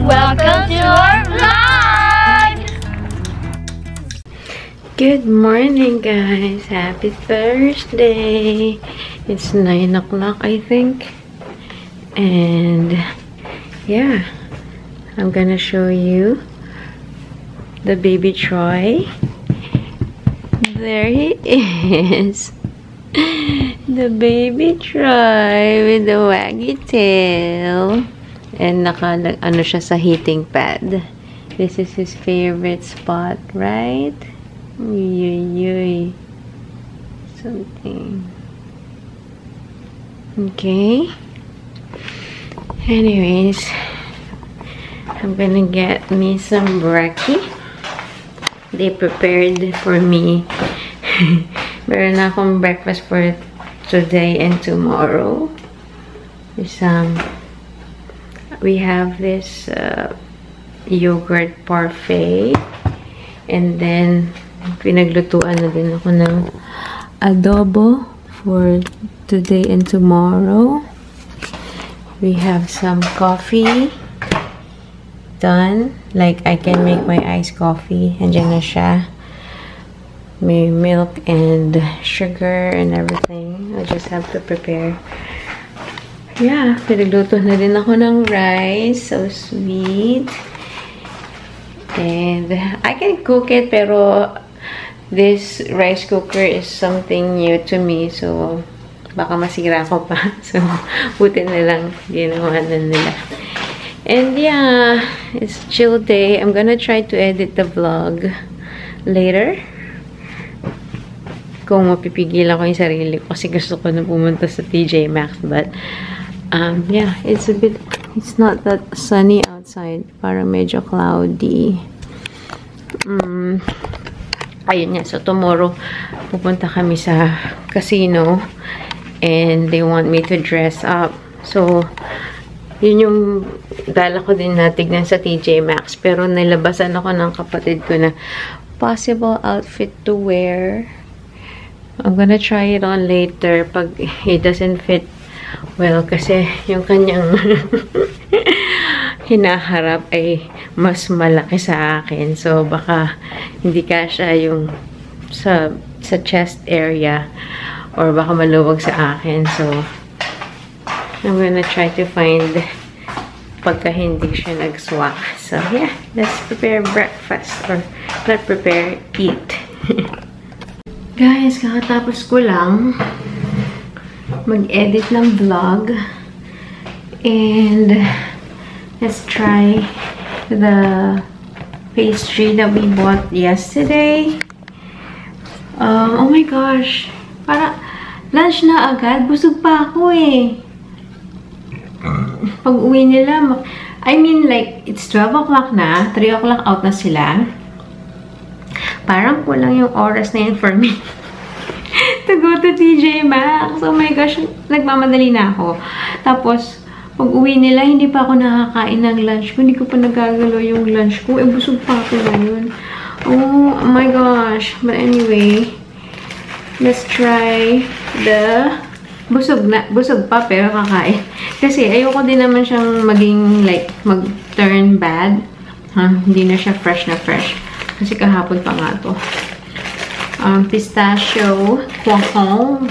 Welcome to our vlog! Good morning, guys. Happy Thursday. It's 9 o'clock, I think. And yeah, I'm gonna show you the baby Troy. There he is. The baby Troy with the waggy tail. And ano siya sa heating pad. This is his favorite spot, right? Uy. Something. Okay. Anyways, I'm gonna get me some brekkie. They prepared for me. Meron na akong breakfast for today and tomorrow. We have this yogurt parfait. And then, pinaglutuan na din ako ng adobo for today and tomorrow. We have some coffee done. Like, I can make my iced coffee. Andiyan na siya. May milk and sugar and everything. I just have to prepare. Yeah, pinagluto na din ako ng rice. So sweet. And I can cook it, pero this rice cooker is something new to me. So, baka masira ko pa. So, buti na lang ginawa na nila. And yeah, it's chill day. I'm gonna try to edit the vlog later. Kung mapipigilan ko yung sarili ko. Kasi gusto ko na pumunta sa TJ Maxx. But, yeah, it's not that sunny outside. Parang medyo cloudy. Ayun nga. So, tomorrow, pupunta kami sa casino. And they want me to dress up. So, yun yung dala ko din natignan sa TJ Maxx. Pero, nilabasan ako ng kapatid ko na possible outfit to wear. I'm gonna try it on later pag it doesn't fit well, kasi yung kanyang hinaharap ay mas malaki sa akin. So, baka hindi kasya yung sa chest area or baka maluwag sa akin. So, I'm gonna try to find pagka hindi siya nag-swak. So, yeah. Let's prepare breakfast. Or, not prepare, eat. Guys, kakatapos ko lang mag-edit ng vlog. And let's try the pastry that we bought yesterday. Oh my gosh. Para lunch na agad. Busog pa ako eh. Pag uwi nila, I mean like, it's 12 o'clock na. 3 o'clock out na sila. Parang kulang yung oras na yun for me. To go to TJ Maxx. Oh my gosh, nagmamadali na ako. Tapos, pag uwi nila, hindi pa ako nakakain ng lunch ko. Hindi ko pa nagagalaw yung lunch ko. Eh, busog pa ako ngayon. Oh my gosh. But anyway, let's try the busog pa, pero kakain. Kasi, ayoko din naman siyang maging, like, mag-turn bad. Hindi na siya fresh na fresh. Kasi kahapon pa nga to. Pistachio croissant.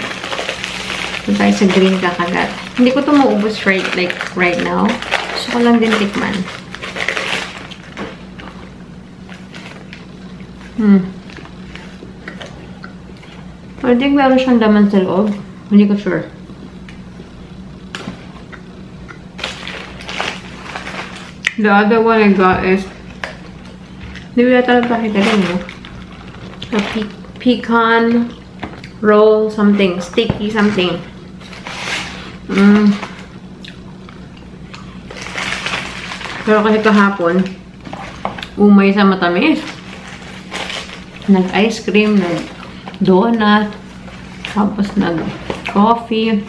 Ito tayo sa green kakagat. Hindi ko ito maubos right now. Gusto ko lang din tikman. I think meron siyang laman sa loob. Hindi ko sure. The other one I got is hindi ko yata lang pakita rin, no? A pecan roll something. Sticky something. Pero kasi kahapon, umay sa matamis. Nag-ice cream, nag-donut, tapos nag-coffee.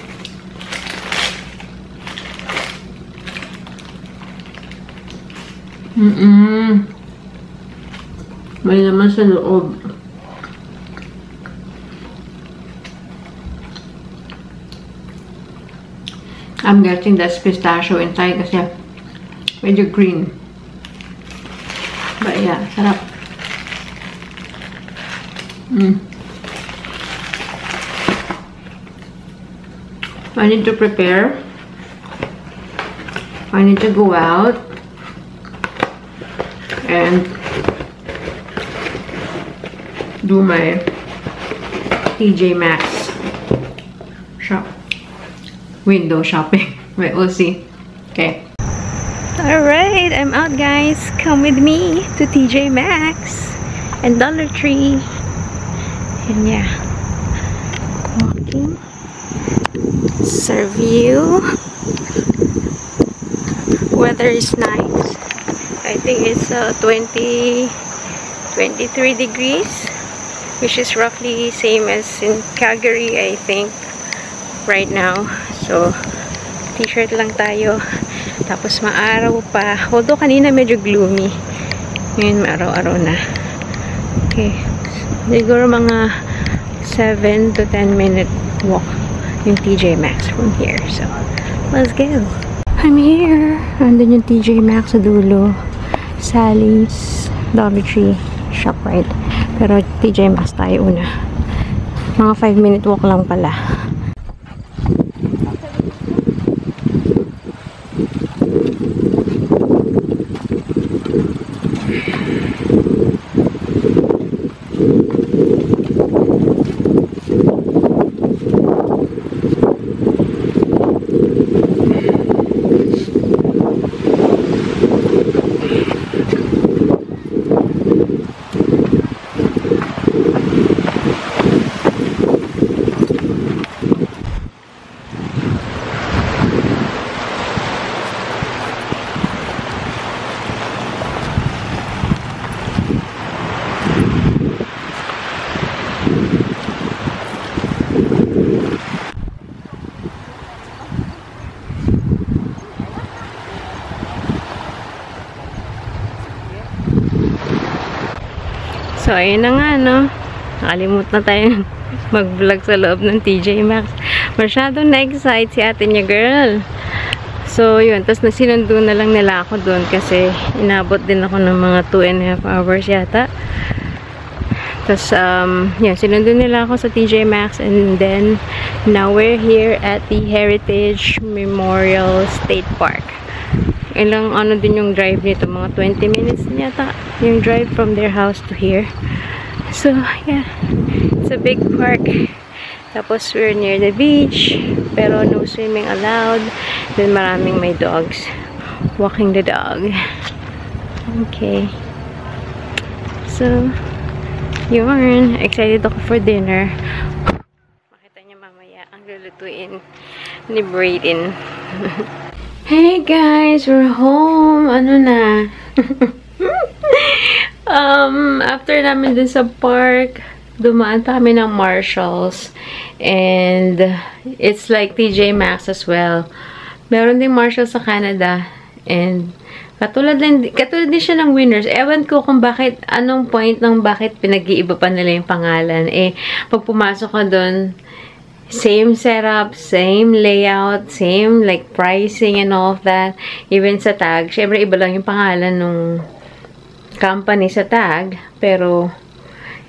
May naman sa loob. I'm getting that pistachio inside kasi medyo green. But yeah, sarap. I need to prepare. I need to go out and do my TJ Maxx window shopping. Wait, we'll see. Okay. Alright, I'm out, guys. Come with me to TJ Maxx and Dollar Tree. And yeah, walking. Serve you. Weather is nice. I think it's 23 degrees, which is roughly same as in Calgary, I think, right now. So t-shirt lang tayo, tapos maaraw pa, although kanina medyo gloomy, ngayon maaraw-araw na. Okay, siguro mga 7 to 10 minute walk yung TJ Maxx from here. So let's go. I'm here. Andun yung TJ Maxx sa dulo. Sally's, Dollar Tree, ShopRite. Pero TJ Maxx tayo una. Mga 5-minute walk lang pala. So, ayun na nga, no? Nakalimut na tayo mag-vlog sa loob ng TJ Maxx. Masyadong na-excite si ate niya, girl. So, yun. Tapos, sinundo na lang nila ako doon kasi inabot din ako ng mga 2.5 hours yata. Tapos, yun. Sinundo nila ako sa TJ Maxx and then, now we're here at the Heritage Memorial State Park. Ilang ano din yung drive nito, mga 20 minutes yata yung drive from their house to here. So yeah, it's a big park. Tapos we're near the beach, pero no swimming allowed. Then maraming may dogs walking the dog. Okay, so yun, excited ako for dinner. Makita niya mamaya ang lulutuin ni Brayden. Hey guys, we're home. Ano na? After namin dun sa park, dumaan pa kami ng Marshalls. And it's like TJ Maxx as well. Meron din Marshalls sa Canada. And katulad din siya ng Winners. Ewan ko kung bakit, anong point ng bakit pinag-iiba pa nila yung pangalan. Eh, pag pumasok ka dun, same setup, same layout, same like pricing and all of that. Even sa tag, syempre iba lang yung pangalan nung company sa tag. Pero,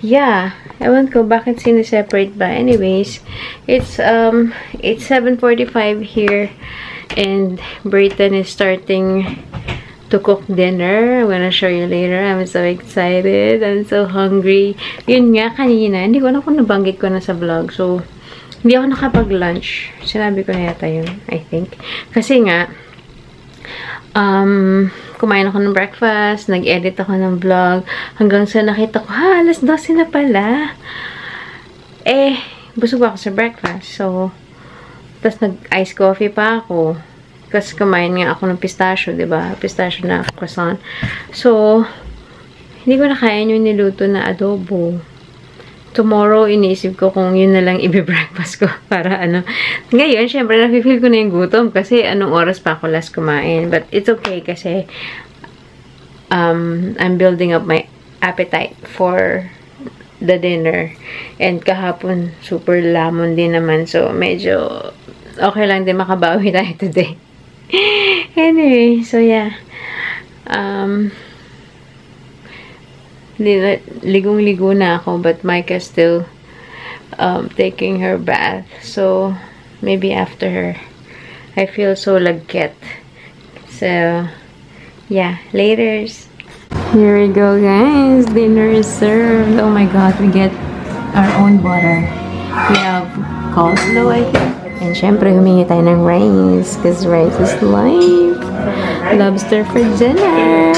yeah, ewan ko bakit siniseparate ba. Anyways, it's 7:45 here and Brayden is starting to cook dinner. I'm gonna show you later. I'm so excited. I'm so hungry. Yun nga, kanina, hindi ko na kung nabanggit ko na sa vlog. So, hindi ako nakapag-lunch. Sinabi ko na yata yun, I think. Kasi nga, kumain ako ng breakfast, nag-edit ako ng vlog, hanggang sa nakita ko, alas 12 na pala. Eh, busog ako sa breakfast. So, tapos nag-ice coffee pa ako. Kasi kumain nga ako ng pistachio, diba? Pistachio na croissant. So, hindi ko na kaya yung niluto na adobo. Tomorrow, iniisip ko kung yun na lang i-breakfast ko para ano. Ngayon, syempre, nafe-feel ko na yung gutom kasi anong oras pa ako last kumain. But it's okay kasi I'm building up my appetite for the dinner. And kahapon, super lamon din naman. So, medyo okay lang din makabawi tayo today. ligong-ligo na ako, but Micah's still taking her bath. So, maybe after her. I feel so lagkit. So, yeah, laters. Here we go, guys. Dinner is served. Oh my god, we get our own butter. We have coleslaw, I think. And syempre, humingi tayo ng rice. Because rice is life. Lobster for dinner.